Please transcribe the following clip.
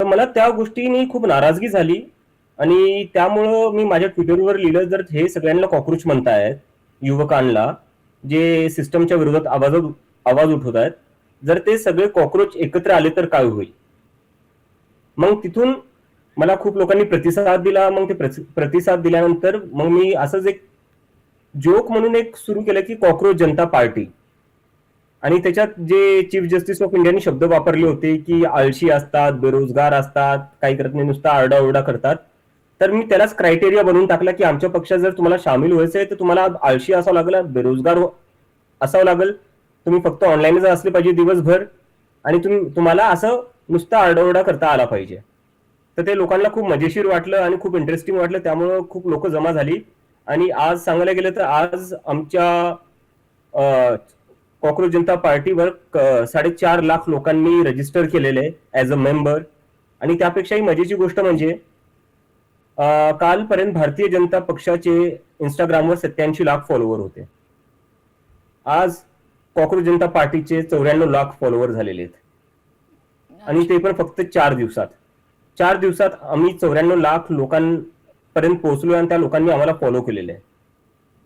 मला त्या गोष्टीनी खूप नाराजगी झाली आणि त्यामुळं मी माझ्या ट्विटरवर लिहिलं, जर हे सगळ्यांना कॉकरोच म्हणतायत, युवकांना, जे सिस्टमच्या विरोधात आवाज उठवत आहेत, जर ते सगळे कॉकरोच एकत्र आले तर काय होईल. मग तिथून मला खूप लोकांनी प्रतिसाद दिला. मग ते प्रतिसाद दिल्यानंतर मग मी असंच एक जोक म्हणून एक सुरू केलं की कॉकरोच जनता पार्टी. आणि त्याच्यात जे चीफ जस्टिस ऑफ इंडियाने शब्द वापरले होते की आळशी असतात, बेरोजगार असतात, काही करत नाही, नुसता आरडाओरडा करतात, तर मी त्यालाच क्रायटेरिया बनवून टाकला की आमच्या पक्षात जर तुम्हाला सामील व्हायचंय तर तुम्हाला आळशी असावं लागेल, बेरोजगार असावं लागेल, तुम्ही फक्त ऑनलाईनच असले पाहिजे दिवसभर, आणि तुम्हाला असं नुसता आरडाओरडा करता आला पाहिजे. तर ते लोकांना खूप मजेशीर वाटलं आणि खूप इंटरेस्टिंग वाटलं, त्यामुळं खूप लोक जमा झाली. आणि आज सांगायला गेलं तर आज आमच्या कॉकरोच जनता पार्टीवर 4.5 लाख लोकांनी रजिस्टर केलेले ऍज अ मेंबर. आणि त्यापेक्षाही मजेची गोष्ट म्हणजे कालपर्यंत भारतीय जनता पक्षाचे इंस्टाग्रामवर 87 लाख फॉलोअर होते. आज कॉकरोच जनता पार्टीचे 94 लाख फॉलोअर झालेले आहेत. आणि ते पण फक्त 4 दिवसात आम्ही 94 लाख लोकांपर्यंत पोहोचलो आणि त्या लोकांनी आम्हाला फॉलो केलेलं आहे.